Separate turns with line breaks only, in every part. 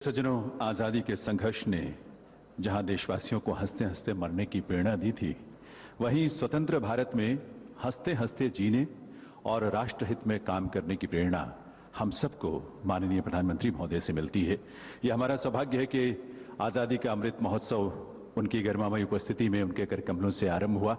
सज्जनों, आजादी के संघर्ष ने जहां देशवासियों को हंसते हंसते मरने की प्रेरणा दी थी, वहीं स्वतंत्र भारत में हंसते हंसते जीने और राष्ट्रहित में काम करने की प्रेरणा हम सबको माननीय प्रधानमंत्री महोदय से मिलती है। यह हमारा सौभाग्य है कि आजादी का अमृत महोत्सव उनकी गरिमामयी उपस्थिति में उनके कर कमलों से आरंभ हुआ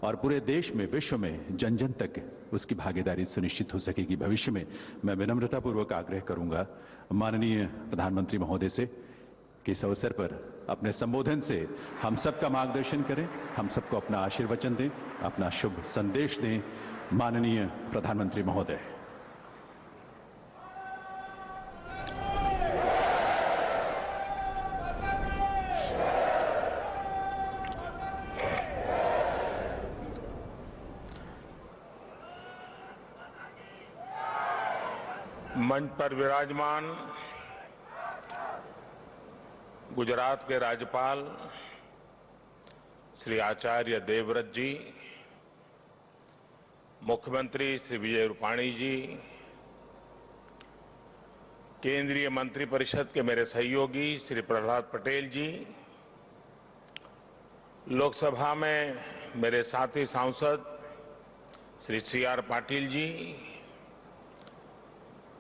और पूरे देश में, विश्व में जन जन तक उसकी भागीदारी सुनिश्चित हो सकेगी। भविष्य में मैं विनम्रतापूर्वक आग्रह करूंगा माननीय प्रधानमंत्री महोदय से कि इस अवसर पर अपने संबोधन से हम सबका मार्गदर्शन करें, हम सबको अपना आशीर्वचन दें, अपना शुभ संदेश दें। माननीय प्रधानमंत्री महोदय।
मंच पर विराजमान गुजरात के राज्यपाल श्री आचार्य देवव्रत जी, मुख्यमंत्री श्री विजय रूपाणी जी, केंद्रीय मंत्रिपरिषद के मेरे सहयोगी श्री प्रहलाद पटेल जी, लोकसभा में मेरे साथी सांसद श्री CR पाटिल जी,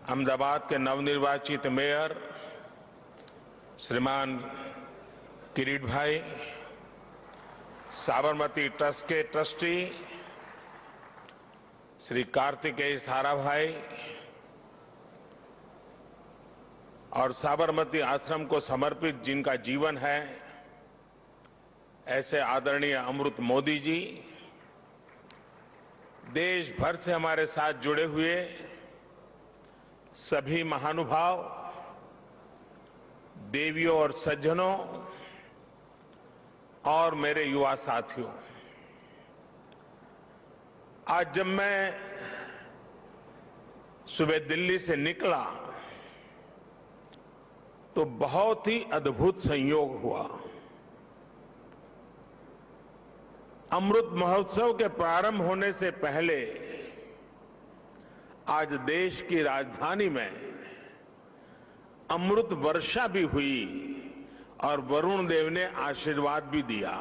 अहमदाबाद के नवनिर्वाचित मेयर श्रीमान किरीट भाई, साबरमती ट्रस्ट के ट्रस्टी श्री कार्तिकेय साराभाई और साबरमती आश्रम को समर्पित जिनका जीवन है, ऐसे आदरणीय अमृत मोदी जी, देश भर से हमारे साथ जुड़े हुए सभी महानुभाव, देवियों और सज्जनों और मेरे युवा साथियों, आज जब मैं सुबह दिल्ली से निकला तो बहुत ही अद्भुत संयोग हुआ। अमृत महोत्सव के प्रारंभ होने से पहले आज देश की राजधानी में अमृत वर्षा भी हुई और वरुण देव ने आशीर्वाद भी दिया।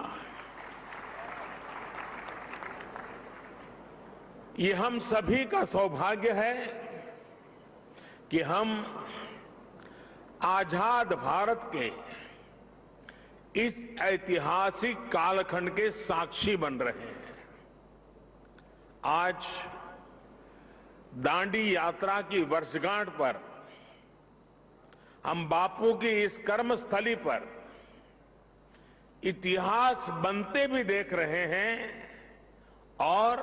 ये हम सभी का सौभाग्य है कि हम आजाद भारत के इस ऐतिहासिक कालखंड के साक्षी बन रहे हैं। आज दांडी यात्रा की वर्षगांठ पर हम बापू की इस कर्मस्थली पर इतिहास बनते भी देख रहे हैं और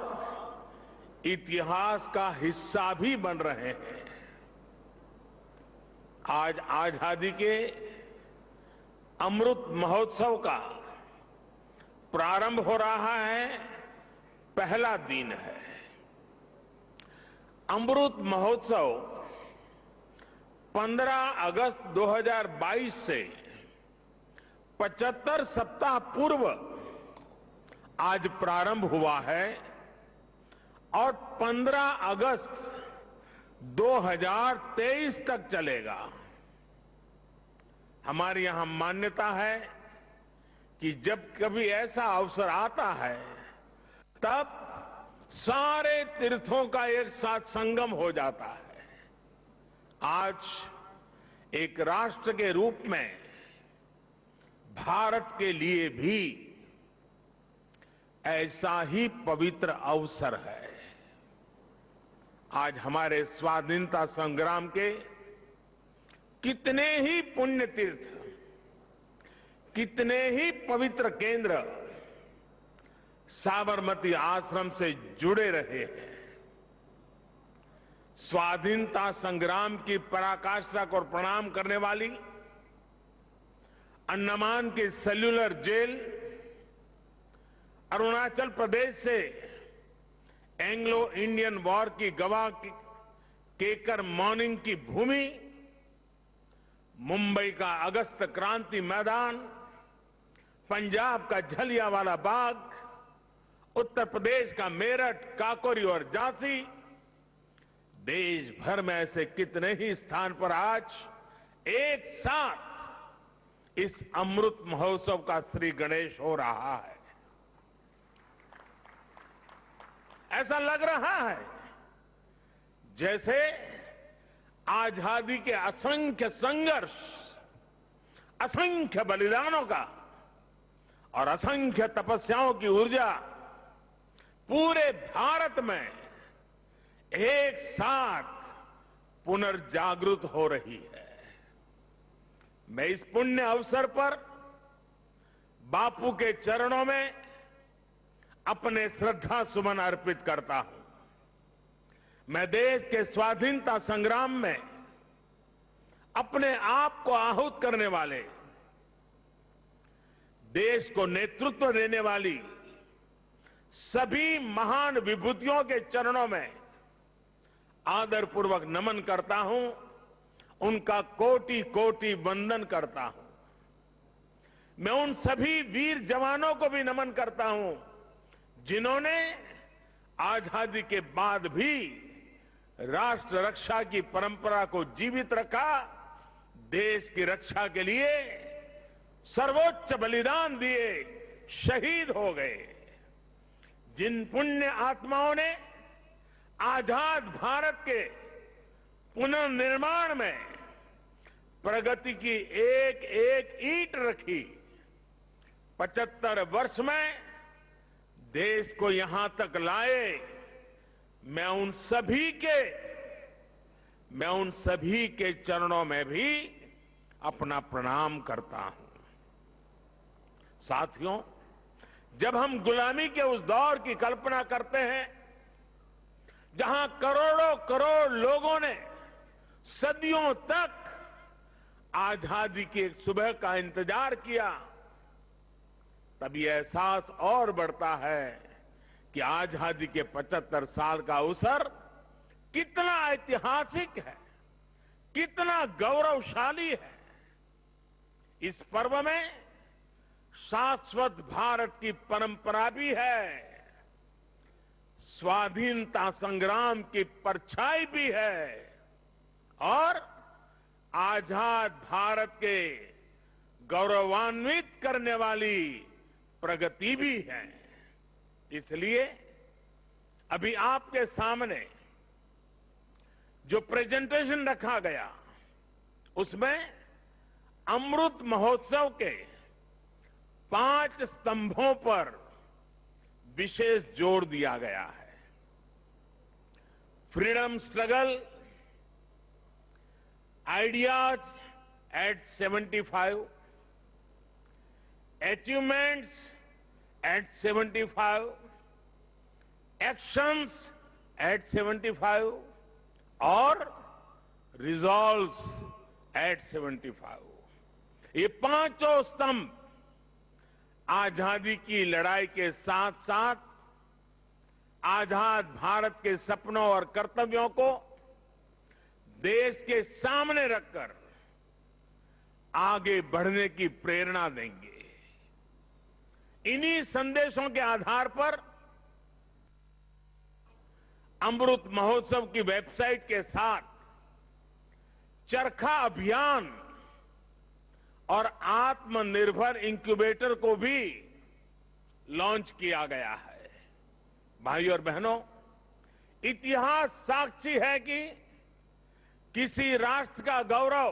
इतिहास का हिस्सा भी बन रहे हैं। आज आजादी के अमृत महोत्सव का प्रारंभ हो रहा है, पहला दिन है। अमृत महोत्सव 15 अगस्त 2022 से 75 सप्ताह पूर्व आज प्रारंभ हुआ है और 15 अगस्त 2023 तक चलेगा। हमारी यहां मान्यता है कि जब कभी ऐसा अवसर आता है तब सारे तीर्थों का एक साथ संगम हो जाता है। आज एक राष्ट्र के रूप में भारत के लिए भी ऐसा ही पवित्र अवसर है। आज हमारे स्वाधीनता संग्राम के कितने ही पुण्य तीर्थ, कितने ही पवित्र केंद्र साबरमती आश्रम से जुड़े रहे हैं। स्वाधीनता संग्राम की पराकाष्ठा को प्रणाम करने वाली अंडमान की सेल्यूलर जेल, अरुणाचल प्रदेश से एंग्लो इंडियन वॉर की गवाह केकर मॉर्निंग की भूमि, मुंबई का अगस्त क्रांति मैदान, पंजाब का जलियांवाला बाग, उत्तर प्रदेश का मेरठ, काकोरी और झांसी, देश भर में ऐसे कितने ही स्थान पर आज एक साथ इस अमृत महोत्सव का श्री गणेश हो रहा है। ऐसा लग रहा है जैसे आजादी के असंख्य संघर्ष, असंख्य बलिदानों का और असंख्य तपस्याओं की ऊर्जा पूरे भारत में एक साथ पुनर्जागृत हो रही है। मैं इस पुण्य अवसर पर बापू के चरणों में अपने श्रद्धा सुमन अर्पित करता हूं। मैं देश के स्वाधीनता संग्राम में अपने आप को आहूत करने वाले, देश को नेतृत्व देने वाली सभी महान विभूतियों के चरणों में आदरपूर्वक नमन करता हूं, उनका कोटि कोटि वंदन करता हूं। मैं उन सभी वीर जवानों को भी नमन करता हूं जिन्होंने आजादी के बाद भी राष्ट्र रक्षा की परंपरा को जीवित रखा, देश की रक्षा के लिए सर्वोच्च बलिदान दिए, शहीद हो गए। जिन पुण्य आत्माओं ने आजाद भारत के पुनर्निर्माण में प्रगति की एक एक ईंट रखी, 75 वर्ष में देश को यहां तक लाए, मैं उन सभी के चरणों में भी अपना प्रणाम करता हूं। साथियों, जब हम गुलामी के उस दौर की कल्पना करते हैं जहां करोड़ों करोड़ लोगों ने सदियों तक आजादी की एक सुबह का इंतजार किया, तब यह एहसास और बढ़ता है कि आजादी के 75 साल का अवसर कितना ऐतिहासिक है, कितना गौरवशाली है। इस पर्व में शाश्वत भारत की परंपरा भी है, स्वाधीनता संग्राम की परछाई भी है और आजाद भारत के गौरवान्वित करने वाली प्रगति भी है। इसलिए अभी आपके सामने जो प्रेजेंटेशन रखा गया, उसमें अमृत महोत्सव के 5 स्तंभों पर विशेष जोर दिया गया है। Freedom struggle, ideas at 75, achievements at 75, actions at 75 और रिजॉल्व्स एट 75। ये पांचों स्तंभ आजादी की लड़ाई के साथ साथ आजाद भारत के सपनों और कर्तव्यों को देश के सामने रखकर आगे बढ़ने की प्रेरणा देंगे। इन्हीं संदेशों के आधार पर अमृत महोत्सव की वेबसाइट के साथ चरखा अभियान और आत्मनिर्भर इंक्यूबेटर को भी लॉन्च किया गया है। भाइयों और बहनों, इतिहास साक्षी है कि किसी राष्ट्र का गौरव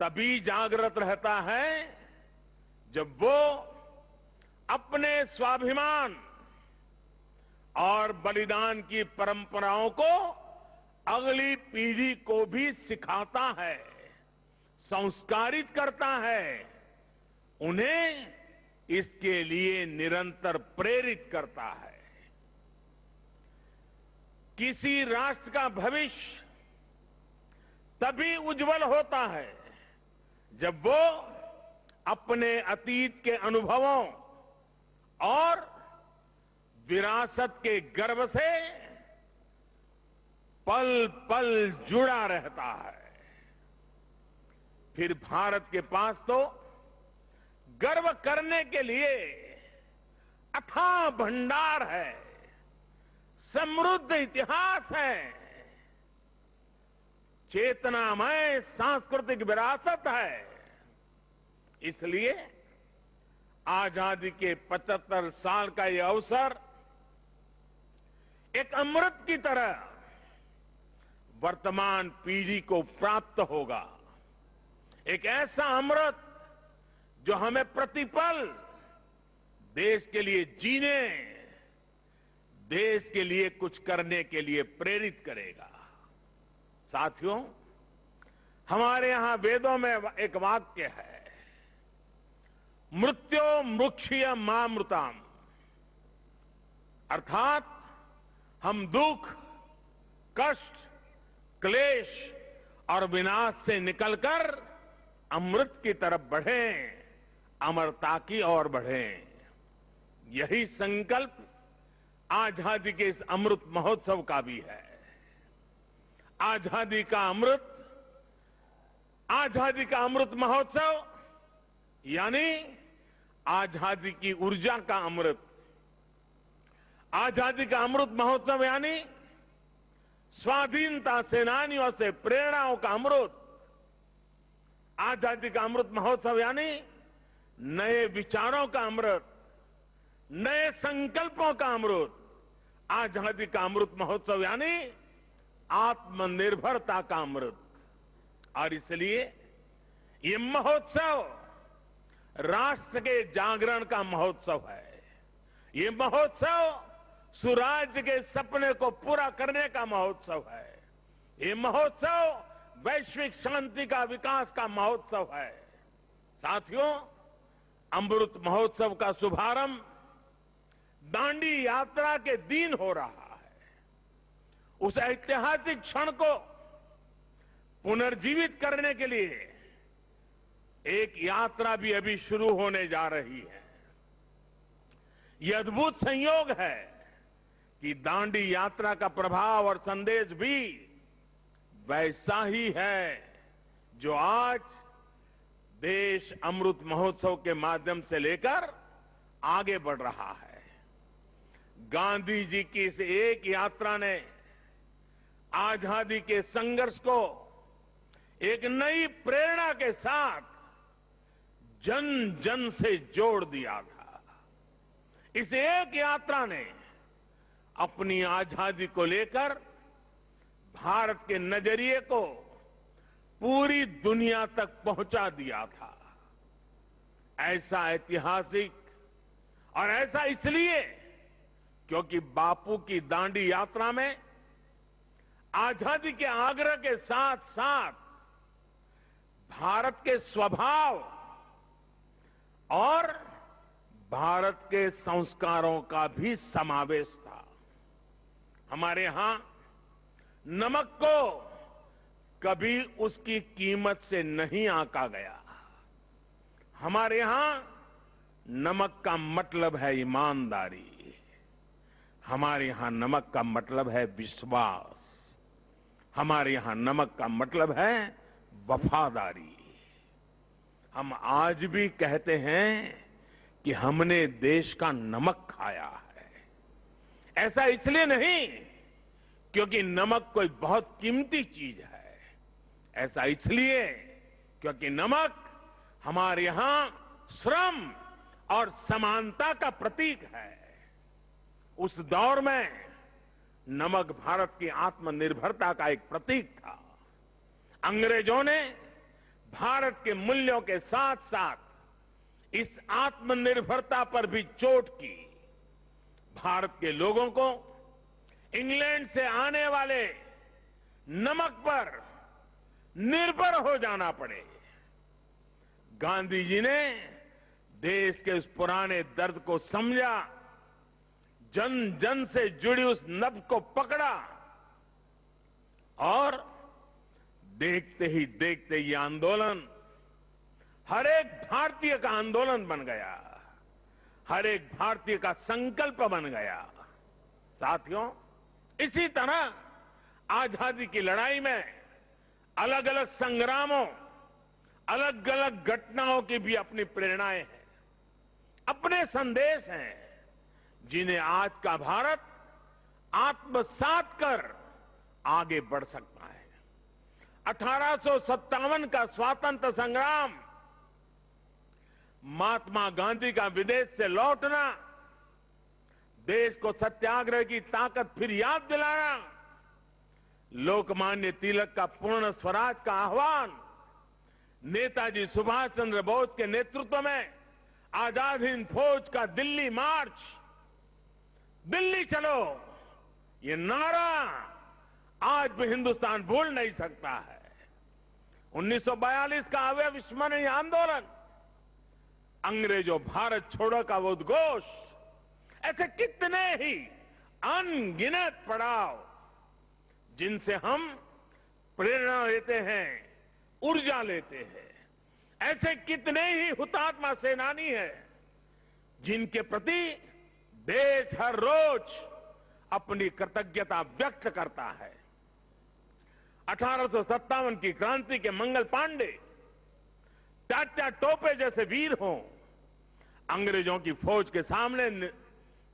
तभी जागृत रहता है जब वो अपने स्वाभिमान और बलिदान की परंपराओं को अगली पीढ़ी को भी सिखाता है, संस्कारित करता है, उन्हें इसके लिए निरंतर प्रेरित करता है। किसी राष्ट्र का भविष्य तभी उज्जवल होता है जब वो अपने अतीत के अनुभवों और विरासत के गर्व से पल पल जुड़ा रहता है। फिर भारत के पास तो गर्व करने के लिए अथाह भंडार है, समृद्ध इतिहास है, चेतनामय सांस्कृतिक विरासत है इसलिए आजादी के 75 साल का ये अवसर एक अमृत की तरह वर्तमान पीढ़ी को प्राप्त होगा। एक ऐसा अमृत जो हमें प्रतिपल देश के लिए जीने, देश के लिए कुछ करने के लिए प्रेरित करेगा। साथियों, हमारे यहां वेदों में एक वाक्य है, मृत्यो मुक्षीय मामृताम, अर्थात हम दुख, कष्ट, क्लेश और विनाश से निकलकर अमृत की तरफ बढ़ें, अमरता की ओर बढ़ें। यही संकल्प आजादी के इस अमृत महोत्सव का भी है। आजादी का अमृत महोत्सव यानी आजादी की ऊर्जा का अमृत। आजादी का अमृत महोत्सव यानी स्वाधीनता सेनानियों से प्रेरणाओं का अमृत। आजादी का अमृत महोत्सव यानी नए विचारों का अमृत, नए संकल्पों का अमृत। आजादी का अमृत महोत्सव यानी आत्मनिर्भरता का अमृत। और इसलिए ये महोत्सव राष्ट्र के जागरण का महोत्सव है। ये महोत्सव सुराज्य के सपने को पूरा करने का महोत्सव है। ये महोत्सव वैश्विक शांति का, विकास का महोत्सव है। साथियों, अमृत महोत्सव का शुभारंभ दांडी यात्रा के दिन हो रहा है। उस ऐतिहासिक क्षण को पुनर्जीवित करने के लिए एक यात्रा भी अभी शुरू होने जा रही है। यह अद्भुत संयोग है कि दांडी यात्रा का प्रभाव और संदेश भी वैसा ही है जो आज देश अमृत महोत्सव के माध्यम से लेकर आगे बढ़ रहा है। गांधी जी की इस एक यात्रा ने आजादी के संघर्ष को एक नई प्रेरणा के साथ जन जन से जोड़ दिया था। इस एक यात्रा ने अपनी आजादी को लेकर भारत के नजरिए को पूरी दुनिया तक पहुंचा दिया था। ऐसा ऐतिहासिक, और ऐसा इसलिए क्योंकि बापू की दांडी यात्रा में आजादी के आग्रह के साथ साथ भारत के स्वभाव और भारत के संस्कारों का भी समावेश था। हमारे यहां नमक को कभी उसकी कीमत से नहीं आंका गया। हमारे यहां नमक का मतलब है ईमानदारी। हमारे यहां नमक का मतलब है विश्वास। हमारे यहां नमक का मतलब है वफादारी। हम आज भी कहते हैं कि हमने देश का नमक खाया है। ऐसा इसलिए नहीं क्योंकि नमक कोई बहुत कीमती चीज है। ऐसा इसलिए क्योंकि नमक हमारे यहां श्रम और समानता का प्रतीक है। उस दौर में नमक भारत की आत्मनिर्भरता का एक प्रतीक था। अंग्रेजों ने भारत के मूल्यों के साथ साथ इस आत्मनिर्भरता पर भी चोट की। भारत के लोगों को इंग्लैंड से आने वाले नमक पर निर्भर हो जाना पड़े। गांधी जी ने देश के उस पुराने दर्द को समझा, जन जन से जुड़ी उस नब्ज को पकड़ा और देखते ही देखते ये आंदोलन हर एक भारतीय का आंदोलन बन गया, हर एक भारतीय का संकल्प बन गया। साथियों, इसी तरह आजादी की लड़ाई में अलग अलग संग्रामों, अलग अलग घटनाओं की भी अपनी प्रेरणाएं हैं, अपने संदेश हैं, जिन्हें आज का भारत आत्मसात कर आगे बढ़ सकता है। 1857 का स्वातंत्र संग्राम महात्मा गांधी का विदेश से लौटना, देश को सत्याग्रह की ताकत फिर याद दिलाना, लोकमान्य तिलक का पूर्ण स्वराज का आह्वान, नेताजी सुभाष चंद्र बोस के नेतृत्व में आजाद हिंद फौज का दिल्ली मार्च, दिल्ली चलो, ये नारा आज भी हिंदुस्तान भूल नहीं सकता है। 1942 का अविस्मरणीय आंदोलन, अंग्रेजों भारत छोड़ो का वो उद्घोष, ऐसे कितने ही अनगिनत पड़ाव जिनसे हम प्रेरणा लेते हैं, ऊर्जा लेते हैं। ऐसे कितने ही हुतात्मा सेनानी हैं जिनके प्रति देश हर रोज अपनी कृतज्ञता व्यक्त करता है। 1857 की क्रांति के मंगल पांडे, तात्या टोपे जैसे वीर हों, अंग्रेजों की फौज के सामने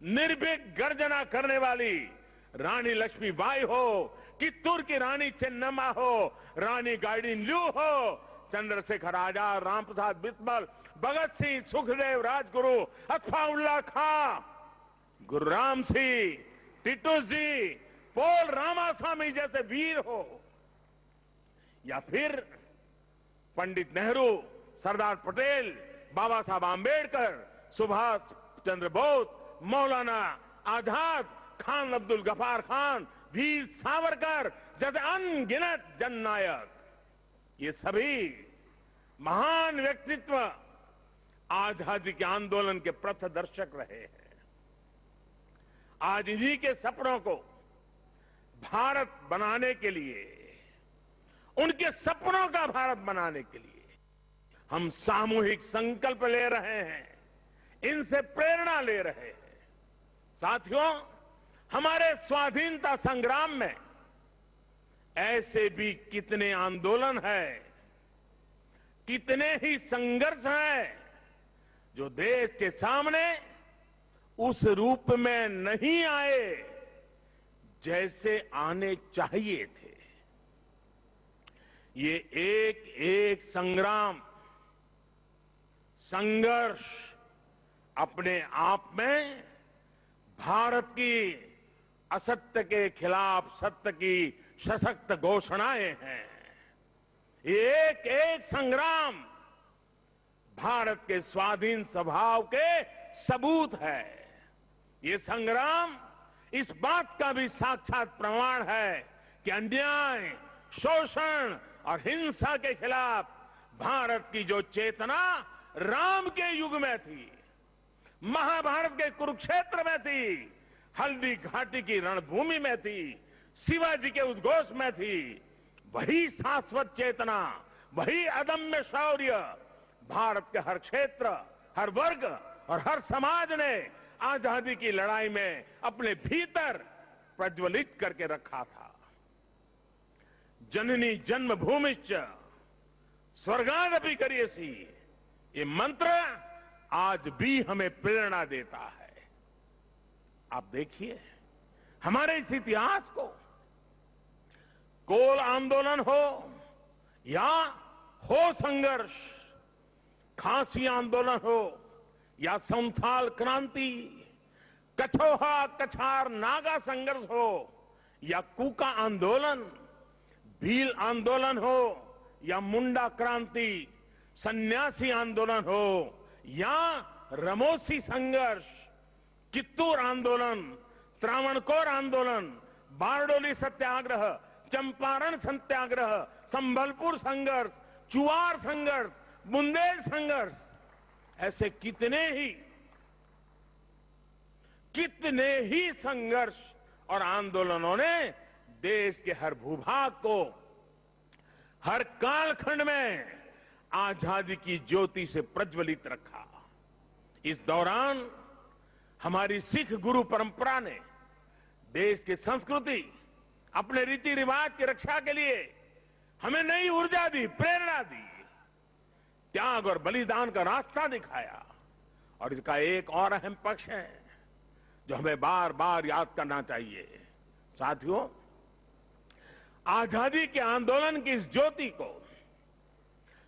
निर्भीक गर्जना करने वाली रानी लक्ष्मीबाई हो, चित्तूर की रानी चेन्नम्मा हो, रानी गाइडिनल्यू हो, चंद्रशेखर आजाद, रामप्रसाद बिस्मिल, भगत सिंह, सुखदेव, राजगुरु, अत्फाउल्लाह खां, गुरुराम सिंह, टिटू जी, पोल रामास्वामी जैसे वीर हो, या फिर पंडित नेहरू, सरदार पटेल, बाबा साहब आंबेडकर, सुभाष चंद्र बोस, मौलाना आजाद, खान अब्दुल गफार खान, वीर सावरकर जैसे अनगिनत जननायक, ये सभी महान व्यक्तित्व आजादी के आंदोलन के पथदर्शक रहे हैं। आज इन्हीं के सपनों को भारत बनाने के लिए, उनके सपनों का भारत बनाने के लिए हम सामूहिक संकल्प ले रहे हैं, इनसे प्रेरणा ले रहे हैं। साथियों, हमारे स्वाधीनता संग्राम में ऐसे भी कितने आंदोलन हैं, कितने ही संघर्ष हैं जो देश के सामने उस रूप में नहीं आए जैसे आने चाहिए थे। ये एक एक संग्राम, संघर्ष अपने आप में भारत की असत्य के खिलाफ सत्य की सशक्त घोषणाएं हैं। ये एक एक संग्राम भारत के स्वाधीन स्वभाव के सबूत है। ये संग्राम इस बात का भी साक्षात प्रमाण है कि अन्याय, शोषण और हिंसा के खिलाफ भारत की जो चेतना राम के युग में थी, महाभारत के कुरुक्षेत्र में थी, हल्दी घाटी की रणभूमि में थी, शिवाजी के उद्घोष में थी, वही शाश्वत चेतना, वही अदम्य शौर्य भारत के हर क्षेत्र, हर वर्ग और हर समाज ने आजादी की लड़ाई में अपने भीतर प्रज्वलित करके रखा था। जननी जन्मभूमिश्च स्वर्गादपि करियसी, ये मंत्र आज भी हमें प्रेरणा देता है। आप देखिए, हमारे इस इतिहास को कोल आंदोलन हो या हो संघर्ष, खासी आंदोलन हो या संथाल क्रांति, कछोहा कछार नागा संघर्ष हो या कूका आंदोलन, भील आंदोलन हो या मुंडा क्रांति, सन्यासी आंदोलन हो या रमोसी संघर्ष, चित्तूर आंदोलन, त्रावणकोर आंदोलन, बारडोली सत्याग्रह, चंपारण सत्याग्रह, संबलपुर संघर्ष, चुआर संघर्ष, बुंदेल संघर्ष, ऐसे कितने ही संघर्ष और आंदोलनों ने देश के हर भूभाग को, हर कालखंड में आजादी की ज्योति से प्रज्वलित रखा। इस दौरान हमारी सिख गुरु परंपरा ने देश की संस्कृति, अपने रीति रिवाज की रक्षा के लिए हमें नई ऊर्जा दी, प्रेरणा दी, त्याग और बलिदान का रास्ता दिखाया। और इसका एक और अहम पक्ष है जो हमें बार बार याद करना चाहिए। साथियों, आजादी के आंदोलन की इस ज्योति को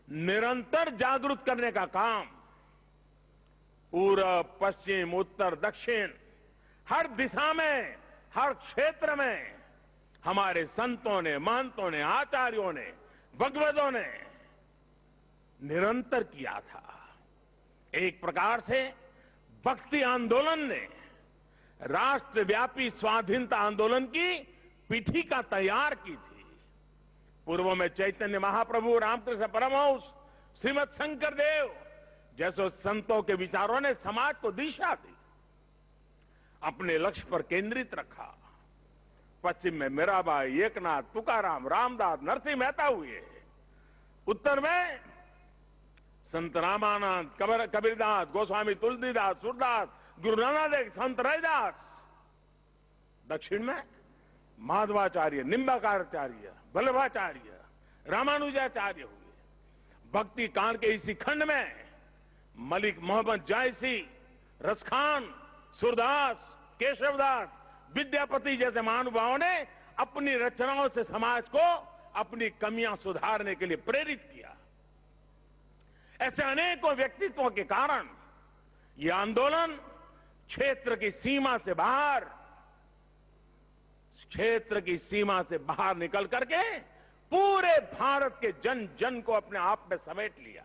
निरंतर जागृत करने का काम पूरब, पश्चिम, उत्तर, दक्षिण, हर दिशा में, हर क्षेत्र में हमारे संतों ने, महंतों ने, आचार्यों ने, भगवतों ने निरंतर किया था। एक प्रकार से भक्ति आंदोलन ने राष्ट्रव्यापी स्वाधीनता आंदोलन की पीठिका तैयार की थी। पूर्व में चैतन्य महाप्रभु, रामकृष्ण परमहंस, श्रीमद शंकर देव जैसे संतों के विचारों ने समाज को दिशा दी, अपने लक्ष्य पर केंद्रित रखा। पश्चिम में मीराबाई, एकनाथ, तुकाराम, रामदास, नरसिंह मेहता हुए। उत्तर में संत रामानंद, कबीरदास, गोस्वामी तुलसीदास, सूरदास, गुरु नानक देव, संत रैदास। दक्षिण में माधवाचार्य, निम्बाकारचार्य, वल्लभाचार्य, रामानुजाचार्य हुए। भक्ति काल के इसी खंड में मलिक मोहम्मद जायसी, रसखान, सूरदास, केशवदास, विद्यापति जैसे महानुभावों ने अपनी रचनाओं से समाज को अपनी कमियां सुधारने के लिए प्रेरित किया। ऐसे अनेकों व्यक्तित्वों के कारण यह आंदोलन क्षेत्र की सीमा से बाहर निकल करके पूरे भारत के जन जन को अपने आप में समेट लिया।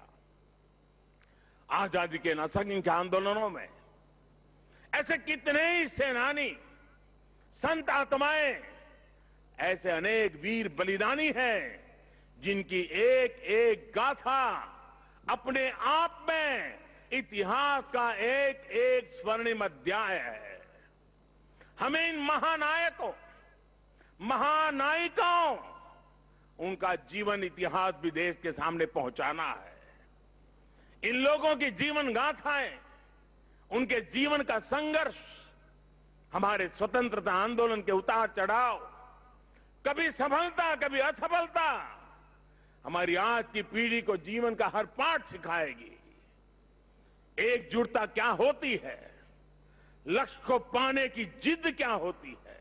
आजादी के असंख्य आंदोलनों में ऐसे कितने ही सेनानी, संत आत्माएं, ऐसे अनेक वीर बलिदानी हैं जिनकी एक एक गाथा अपने आप में इतिहास का एक एक स्वर्णिम अध्याय है। हमें इन महानायकों, महानायिकाओं, उनका जीवन इतिहास भी देश के सामने पहुंचाना है। इन लोगों की जीवन गाथाएं, उनके जीवन का संघर्ष, हमारे स्वतंत्रता आंदोलन के उतार चढ़ाव, कभी सफलता, कभी असफलता, हमारी आज की पीढ़ी को जीवन का हर पाठ सिखाएगी। एकजुटता क्या होती है, लक्ष्य को पाने की जिद क्या होती है,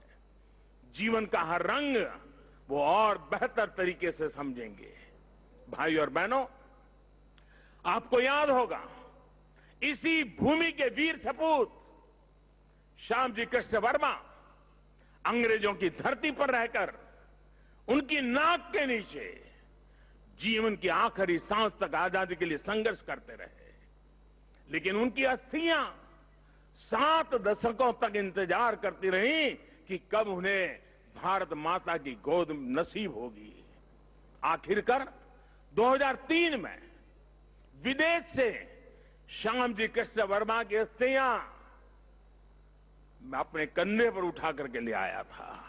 जीवन का हर रंग वो और बेहतर तरीके से समझेंगे। भाई और बहनों, आपको याद होगा इसी भूमि के वीर सपूत श्यामजी कृष्ण वर्मा अंग्रेजों की धरती पर रहकर उनकी नाक के नीचे जीवन की आखिरी सांस तक आजादी के लिए संघर्ष करते रहे। लेकिन उनकी अस्थियां 7 दशकों तक इंतजार करती रहीं कि कब उन्हें भारत माता की गोद नसीब होगी। आखिरकार 2003 में विदेश से श्यामजी कृष्ण वर्मा की अस्थियां मैं अपने कंधे पर उठा करके ले आया था।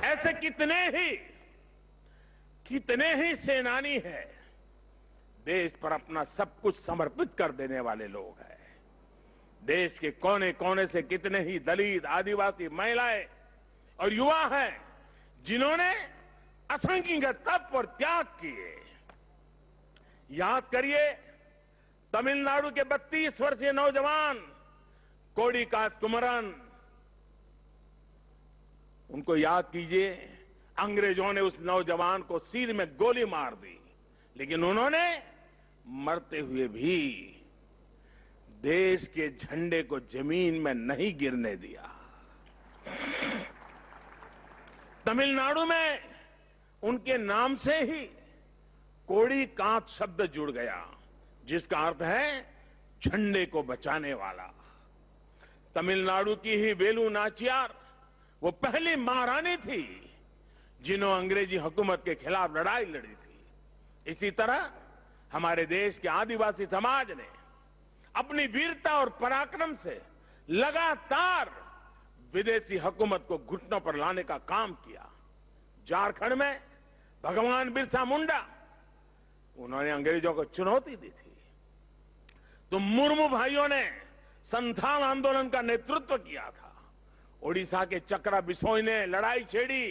ऐसे कितने ही सेनानी हैं, देश पर अपना सब कुछ समर्पित कर देने वाले लोग हैं। देश के कोने कोने से कितने ही दलित, आदिवासी, महिलाएं और युवा हैं जिन्होंने असंख्य तप और त्याग किए। याद करिए तमिलनाडु के 32 वर्षीय नौजवान कोडिकात कुमरन, उनको याद कीजिए। अंग्रेजों ने उस नौजवान को सिर में गोली मार दी, लेकिन उन्होंने मरते हुए भी देश के झंडे को जमीन में नहीं गिरने दिया। तमिलनाडु में उनके नाम से ही कोड़ीकांत शब्द जुड़ गया, जिसका अर्थ है झंडे को बचाने वाला। तमिलनाडु की ही वेलु नाचियार वो पहली महारानी थी जिन्होंने अंग्रेजी हुकूमत के खिलाफ लड़ाई लड़ी थी। इसी तरह हमारे देश के आदिवासी समाज ने अपनी वीरता और पराक्रम से लगातार विदेशी हुकूमत को घुटनों पर लाने का काम किया। झारखंड में भगवान बिरसा मुंडा, उन्होंने अंग्रेजों को चुनौती दी थी। तो मुर्मू भाइयों ने संथाल आंदोलन का नेतृत्व किया था। ओडिशा के चक्रा बिसोई ने लड़ाई छेड़ी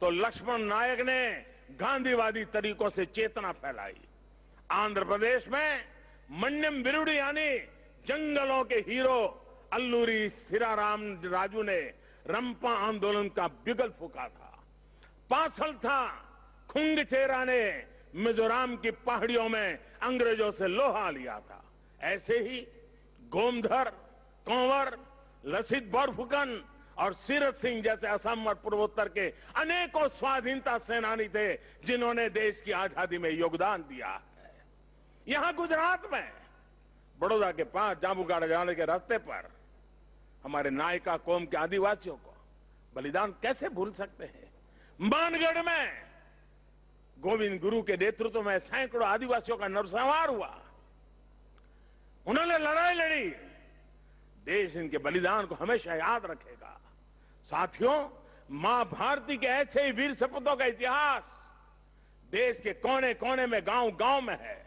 तो लक्ष्मण नायक ने गांधीवादी तरीकों से चेतना फैलाई। आंध्र प्रदेश में मन्यम बिरुडी यानी जंगलों के हीरो अल्लूरी सीराराम राजू ने रंपा आंदोलन का बिगल फूका था। पासलथा खुंगचेरा ने मिजोरम की पहाड़ियों में अंग्रेजों से लोहा लिया था, ऐसे ही गोमधर, कंवर, लसित बोरफुकन और सीरत सिंह जैसे असम और पूर्वोत्तर के अनेकों स्वाधीनता सेनानी थे जिन्होंने देश की आजादी में योगदान दिया है। यहां गुजरात में बड़ौदा के पास जांबुगाड़ा जाने के रास्ते पर हमारे नायका कौम के आदिवासियों को बलिदान कैसे भूल सकते हैं। मानगढ़ में गोविंद गुरु के नेतृत्व में सैकड़ों आदिवासियों का नरसंहार हुआ, उन्होंने लड़ाई लड़ी। देश इनके बलिदान को हमेशा याद रखेगा। साथियों, मां भारती के ऐसे ही वीर सपूतों का इतिहास देश के कोने कोने में, गांव गांव में है।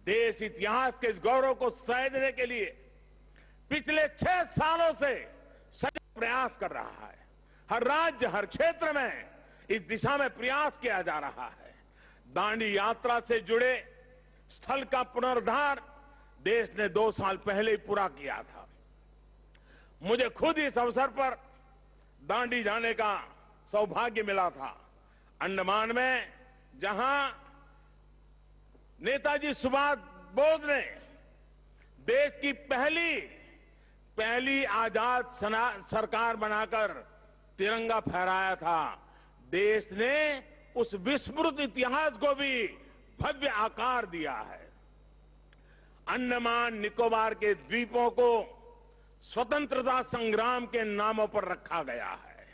देश इतिहास के इस गौरव को सहेजने के लिए पिछले 6 सालों से सतत प्रयास कर रहा है। हर राज्य, हर क्षेत्र में इस दिशा में प्रयास किया जा रहा है। दांडी यात्रा से जुड़े स्थल का पुनरुद्धार देश ने 2 साल पहले ही पूरा किया था। मुझे खुद इस अवसर पर दांडी जाने का सौभाग्य मिला था। अंडमान में जहां नेताजी सुभाष बोस ने देश की पहली आजाद सरकार बनाकर तिरंगा फहराया था, देश ने उस विस्मृत इतिहास को भी भव्य आकार दिया है। अंडमान निकोबार के द्वीपों को स्वतंत्रता संग्राम के नामों पर रखा गया है।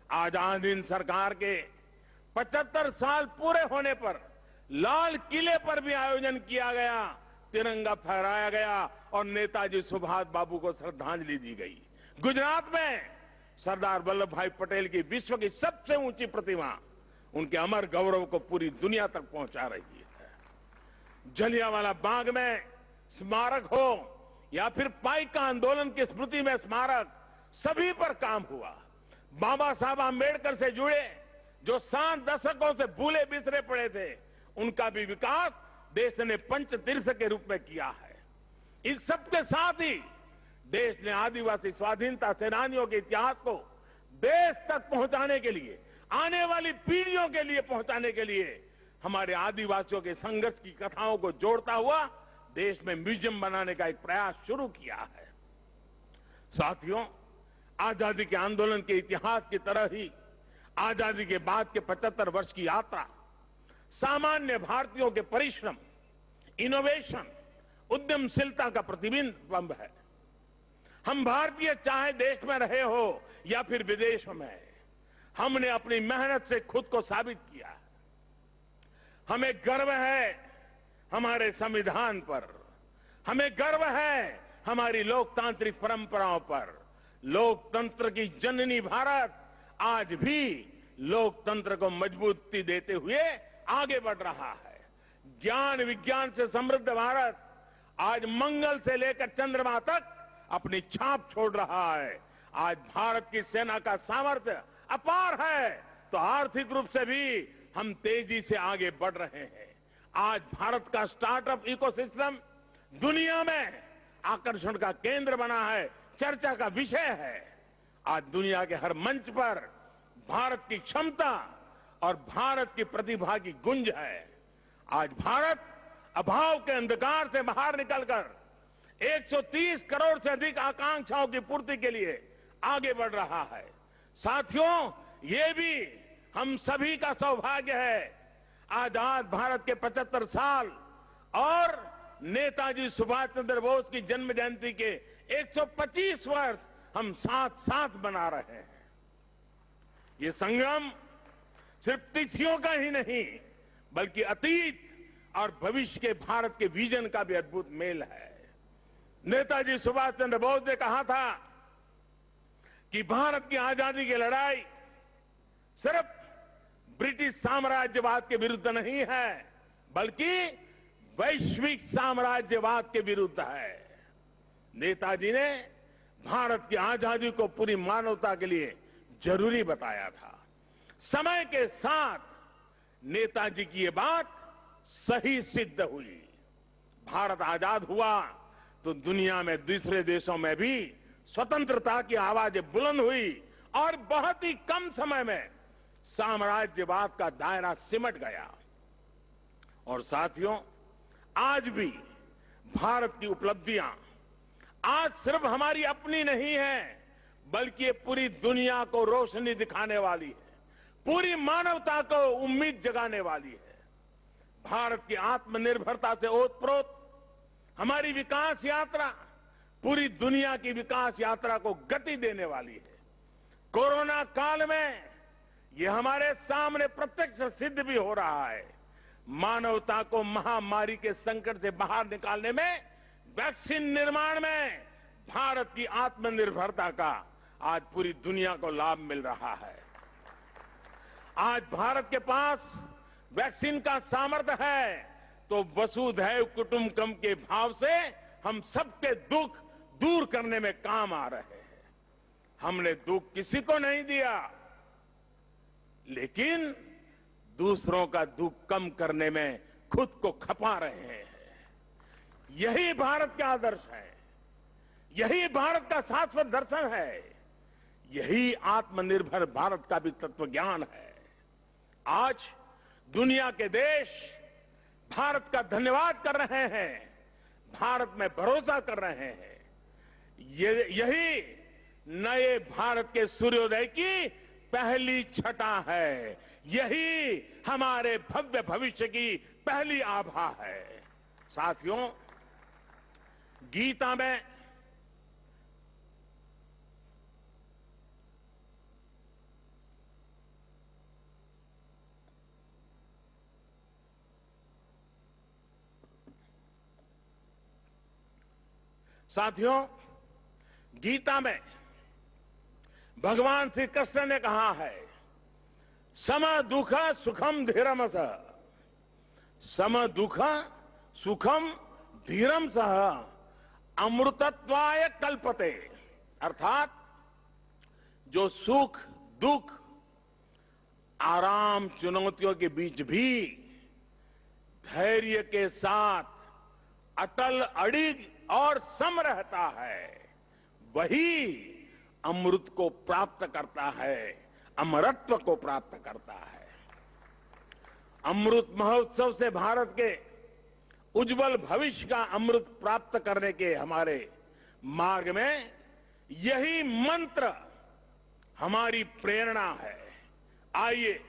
आजाद हिंद सरकार के 75 साल पूरे होने पर लाल किले पर भी आयोजन किया गया, तिरंगा फहराया गया और नेताजी सुभाष बाबू को श्रद्धांजलि दी गई। गुजरात में सरदार वल्लभ भाई पटेल की विश्व की सबसे ऊंची प्रतिमा उनके अमर गौरव को पूरी दुनिया तक पहुंचा रही है। जलियांवाला बाग में स्मारक हो या फिर पाइका आंदोलन की स्मृति में स्मारक, सभी पर काम हुआ। बाबा साहब आंबेडकर से जुड़े जो 7 दशकों से भूले बिसरे पड़े थे, उनका भी विकास देश ने पंचतीर्थ के रूप में किया है। इस सबके साथ ही देश ने आदिवासी स्वाधीनता सेनानियों के इतिहास को देश तक पहुंचाने के लिए, आने वाली पीढ़ियों के लिए पहुंचाने के लिए हमारे आदिवासियों के संघर्ष की कथाओं को जोड़ता हुआ देश में म्यूजियम बनाने का एक प्रयास शुरू किया है। साथियों, आजादी के आंदोलन के इतिहास की तरह ही आजादी के बाद के 75 वर्ष की यात्रा सामान्य भारतीयों के परिश्रम, इनोवेशन, उद्यमशीलता का प्रतिबिंब है। हम भारतीय चाहे देश में रहे हो या फिर विदेशों में, हमने अपनी मेहनत से खुद को साबित किया है। हमें गर्व है हमारे संविधान पर, हमें गर्व है हमारी लोकतांत्रिक परंपराओं पर। लोकतंत्र की जननी भारत आज भी लोकतंत्र को मजबूती देते हुए आगे बढ़ रहा है। ज्ञान विज्ञान से समृद्ध भारत आज मंगल से लेकर चंद्रमा तक अपनी छाप छोड़ रहा है। आज भारत की सेना का सामर्थ्य अपार है, तो आर्थिक रूप से भी हम तेजी से आगे बढ़ रहे हैं। आज भारत का स्टार्टअप इकोसिस्टम दुनिया में आकर्षण का केंद्र बना है, चर्चा का विषय है। आज दुनिया के हर मंच पर भारत की क्षमता और भारत की प्रतिभा की गुंज है। आज भारत अभाव के अंधकार से बाहर निकलकर 130 करोड़ से अधिक आकांक्षाओं की पूर्ति के लिए आगे बढ़ रहा है। साथियों, ये भी हम सभी का सौभाग्य है। आजाद भारत के 75 साल और नेताजी सुभाष चंद्र बोस की जन्म जयंती के 125 वर्ष हम साथ साथ मना रहे हैं। ये संग्राम सिर्फ तिथियों का ही नहीं, बल्कि अतीत और भविष्य के भारत के विजन का भी अद्भुत मेल है। नेताजी सुभाष चंद्र बोस ने कहा था कि भारत की आजादी की लड़ाई सिर्फ ब्रिटिश साम्राज्यवाद के विरुद्ध नहीं है, बल्कि वैश्विक साम्राज्यवाद के विरुद्ध है। नेताजी ने भारत की आजादी को पूरी मानवता के लिए जरूरी बताया था। समय के साथ नेताजी की ये बात सही सिद्ध हुई। भारत आजाद हुआ तो दुनिया में दूसरे देशों में भी स्वतंत्रता की आवाजें बुलंद हुई और बहुत ही कम समय में साम्राज्यवाद का दायरा सिमट गया। और साथियों, आज भी भारत की उपलब्धियां आज सिर्फ हमारी अपनी नहीं है, बल्कि ये पूरी दुनिया को रोशनी दिखाने वाली है, पूरी मानवता को उम्मीद जगाने वाली है। भारत की आत्मनिर्भरता से ओतप्रोत हमारी विकास यात्रा पूरी दुनिया की विकास यात्रा को गति देने वाली है। कोरोना काल में ये हमारे सामने प्रत्यक्ष सिद्ध भी हो रहा है। मानवता को महामारी के संकट से बाहर निकालने में, वैक्सीन निर्माण में भारत की आत्मनिर्भरता का आज पूरी दुनिया को लाभ मिल रहा है। आज भारत के पास वैक्सीन का सामर्थ्य है, तो वसुधैव कुटुंबकम के भाव से हम सबके दुख दूर करने में काम आ रहे हैं। हमने दुख किसी को नहीं दिया, लेकिन दूसरों का दुख कम करने में खुद को खपा रहे हैं। यही भारत का आदर्श है, यही भारत का शाश्वत दर्शन है, यही आत्मनिर्भर भारत का भी तत्व ज्ञान है। आज दुनिया के देश भारत का धन्यवाद कर रहे हैं, भारत में भरोसा कर रहे हैं। यही नए भारत के सूर्योदय की पहली छटा है, यही हमारे भव्य भविष्य की पहली आभा है। साथियों, गीता में भगवान श्री कृष्ण ने कहा है, सम दुख सुखम धीरम सह, सम दुख सुखम धीरम सह अमृतत्वाय कल्पते। अर्थात जो सुख दुख आराम चुनौतियों के बीच भी धैर्य के साथ अटल अडिग और सम रहता है, वही अमृत को प्राप्त करता है, अमरत्व को प्राप्त करता है। अमृत महोत्सव से भारत के उज्जवल भविष्य का अमृत प्राप्त करने के हमारे मार्ग में यही मंत्र हमारी प्रेरणा है। आइए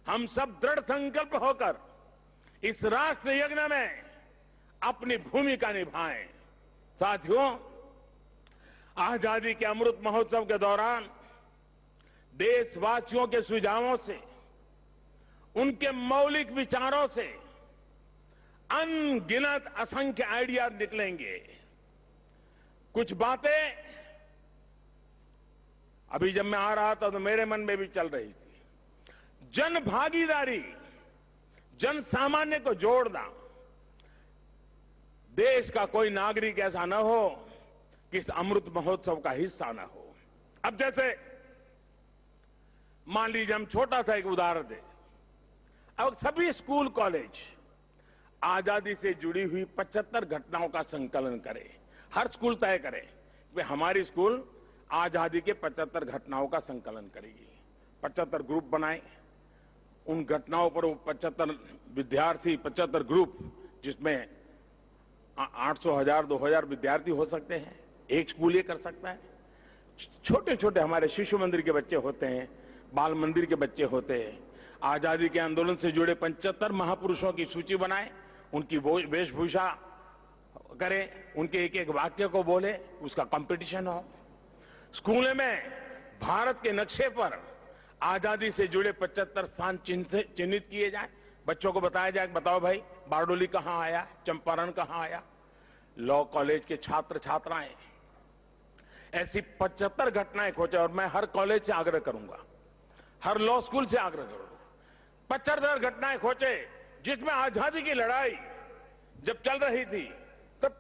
हम सब दृढ़ संकल्प होकर इस राष्ट्र यज्ञ में अपनी भूमिका निभाएं। साथियों, आजादी के अमृत महोत्सव के दौरान देशवासियों के सुझावों से, उनके मौलिक विचारों से अनगिनत असंख्य आइडियाज निकलेंगे। कुछ बातें अभी जब मैं आ रहा था तो मेरे मन में भी चल रही थी। जन भागीदारी, जन सामान्य को जोड़ना। देश का कोई नागरिक ऐसा न हो कि इस अमृत महोत्सव का हिस्सा न हो। अब जैसे मान लीजिए हम छोटा सा एक उदाहरण दें। अब सभी स्कूल कॉलेज आजादी से जुड़ी हुई 75 घटनाओं का संकलन करें। हर स्कूल तय करे कि हमारी स्कूल आजादी के 75 घटनाओं का संकलन करेगी। 75 ग्रुप बनाए, उन घटनाओं पर वो 75 विद्यार्थी, 75 ग्रुप, जिसमें 800, 1000, 2000 विद्यार्थी हो सकते हैं। एक स्कूल ये कर सकता है। छोटे छोटे हमारे शिशु मंदिर के बच्चे होते हैं, बाल मंदिर के बच्चे होते हैं। आजादी के आंदोलन से जुड़े 75 महापुरुषों की सूची बनाएं, उनकी वेशभूषा करें, उनके एक एक वाक्य को बोले, उसका कंपटीशन हो। स्कूल में भारत के नक्शे पर आजादी से जुड़े 75 स्थान चिन्हित किए जाए। बच्चों को बताया जाए, बताओ भाई बारडोली कहां आया, चंपारण कहां आया। लॉ कॉलेज के छात्र छात्राएं ऐसी 75 घटनाएं खोजे, और मैं हर कॉलेज से आग्रह करूंगा, हर लॉ स्कूल से आग्रह करूंगा, 75 घटनाएं खोजे जिसमें आजादी की लड़ाई जब चल रही थी तब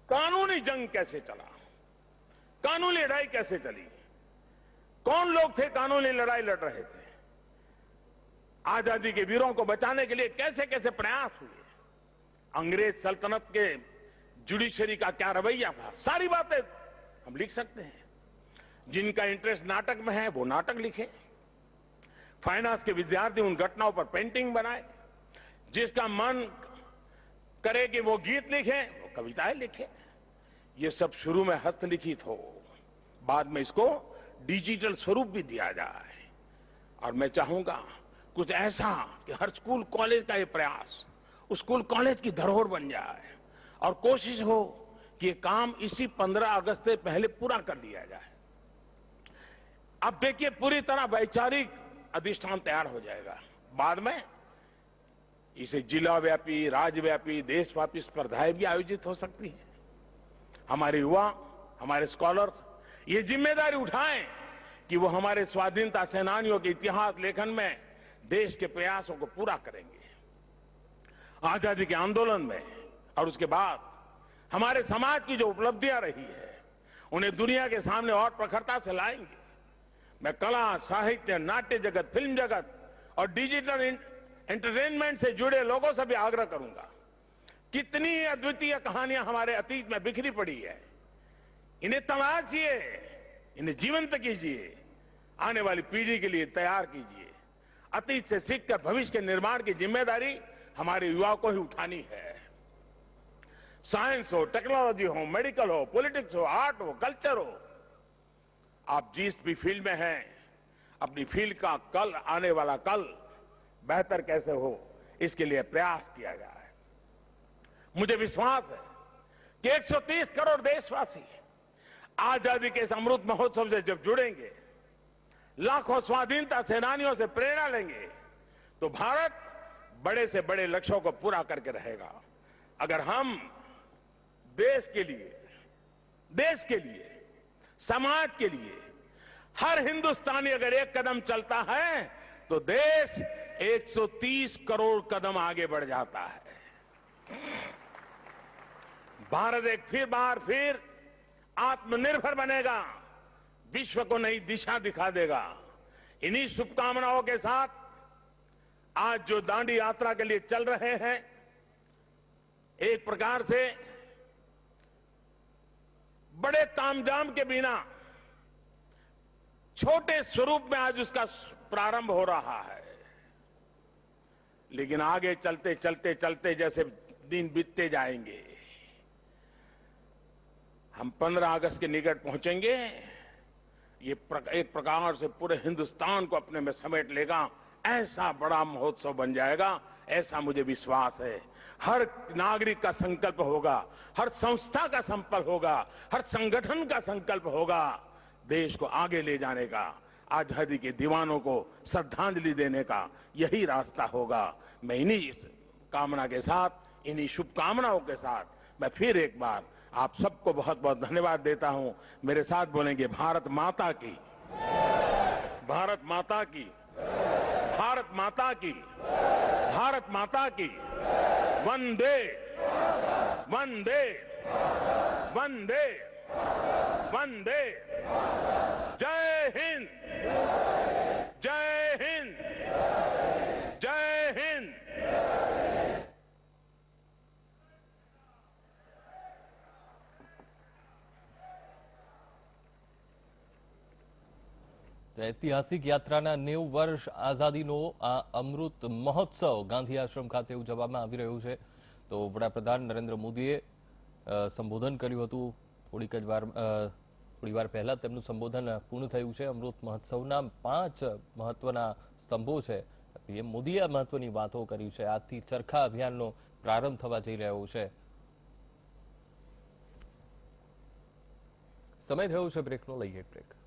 कानूनी जंग कैसे चला, कानूनी लड़ाई कैसे चली, कौन लोग थे कानूनी लड़ाई लड़ रहे थे, आजादी के वीरों को बचाने के लिए कैसे कैसे प्रयास हुए, अंग्रेज सल्तनत के जुडिशरी का क्या रवैया था। सारी बातें हम लिख सकते हैं। जिनका इंटरेस्ट नाटक में है वो नाटक लिखे, फाइनेंस के विद्यार्थी उन घटनाओं पर पेंटिंग बनाए। जिसका मन करे कि वो गीत लिखे, वो कविताएं लिखे। ये सब शुरू में हस्तलिखित हो, बाद में इसको डिजिटल स्वरूप भी दिया जाए। और मैं चाहूंगा कुछ ऐसा कि हर स्कूल कॉलेज का ये प्रयास उस स्कूल कॉलेज की धरोहर बन जाए और कोशिश हो कि ये काम इसी 15 अगस्त से पहले पूरा कर लिया जाए। अब देखिए पूरी तरह वैचारिक अधिष्ठान तैयार हो जाएगा। बाद में इसे जिला व्यापी, राज्यव्यापी, देशव्यापी स्पर्धाएं भी आयोजित हो सकती हैं। हमारे युवा, हमारे स्कॉलर्स ये जिम्मेदारी उठाएं कि वो हमारे स्वाधीनता सेनानियों के इतिहास लेखन में देश के प्रयासों को पूरा करेंगे। आजादी के आंदोलन में और उसके बाद हमारे समाज की जो उपलब्धियां रही है उन्हें दुनिया के सामने और प्रखरता से लाएंगे। मैं कला, साहित्य, नाट्य जगत, फिल्म जगत और डिजिटल एंटरटेनमेंट से जुड़े लोगों से भी आग्रह करूंगा। कितनी अद्वितीय कहानियां हमारे अतीत में बिखरी पड़ी है, इन्हें तलाशिए, इन्हें जीवंत कीजिए, आने वाली पीढ़ी के लिए तैयार कीजिए। अतीत से सीखकर भविष्य के निर्माण की जिम्मेदारी हमारे युवाओं को ही उठानी है। साइंस हो, टेक्नोलॉजी हो, मेडिकल हो, पॉलिटिक्स हो, आर्ट हो, कल्चर हो, आप जिस भी फील्ड में हैं, अपनी फील्ड का कल, आने वाला कल बेहतर कैसे हो, इसके लिए प्रयास किया जाए। मुझे विश्वास है कि 130 करोड़ देशवासी आजादी के इस अमृत महोत्सव से जब जुड़ेंगे, लाखों स्वाधीनता सेनानियों से प्रेरणा लेंगे, तो भारत बड़े से बड़े लक्ष्यों को पूरा करके रहेगा। अगर हम देश के लिए, समाज के लिए हर हिंदुस्तानी अगर एक कदम चलता है तो देश 130 करोड़ कदम आगे बढ़ जाता है। भारत एक बार फिर आत्मनिर्भर बनेगा, विश्व को नई दिशा दिखा देगा। इन्हीं शुभकामनाओं के साथ आज जो दांडी यात्रा के लिए चल रहे हैं, एक प्रकार से बड़े तामझाम के बिना छोटे स्वरूप में आज उसका प्रारंभ हो रहा है। लेकिन आगे चलते चलते चलते जैसे दिन बीतते जाएंगे, हम 15 अगस्त के निकट पहुंचेंगे। ये एक प्रकार से पूरे हिंदुस्तान को अपने में समेट लेगा, ऐसा बड़ा महोत्सव बन जाएगा, ऐसा मुझे विश्वास है। हर नागरिक का संकल्प होगा, हर संस्था का संकल्प होगा, हर संगठन का संकल्प होगा देश को आगे ले जाने का, आजादी के दीवानों को श्रद्धांजलि देने का यही रास्ता होगा। मैं इन्हीं कामना के साथ, इन्हीं शुभकामनाओं के साथ मैं फिर एक बार आप सबको बहुत बहुत धन्यवाद देता हूं। मेरे साथ बोलेंगे भारत माता की, भारत माता की, भारत माता की, भारत माता की। वंदे वंदे वंदे वंदे। जय हिंद, जय हिंद, जय हिंद।
ऐतिहासिक यात्राના 90 વર્ષ આઝાદીનો આ અમૃત મહોત્સવ ગાંધી આશ્રમ ખાતે ઉજવવામાં આવી રહ્યું છે। તો વડાપ્રધાન નરેન્દ્ર મોદીએ સંબોધન કર્યું હતું થોડી વાર પહેલા તેમનું સંબોધન પૂર્ણ થયું છે। અમૃત મહોત્સવના 5 મહત્વના સ્તંભો છે। પીએમ મોદીએ આ મહત્વની વાતો કરી છે। આજથી ચરખા અભિયાનનો પ્રારંભ થવા જઈ રહ્યો છે। સમય થયો છે બ્રેકનો, લઈએ બ્રેક।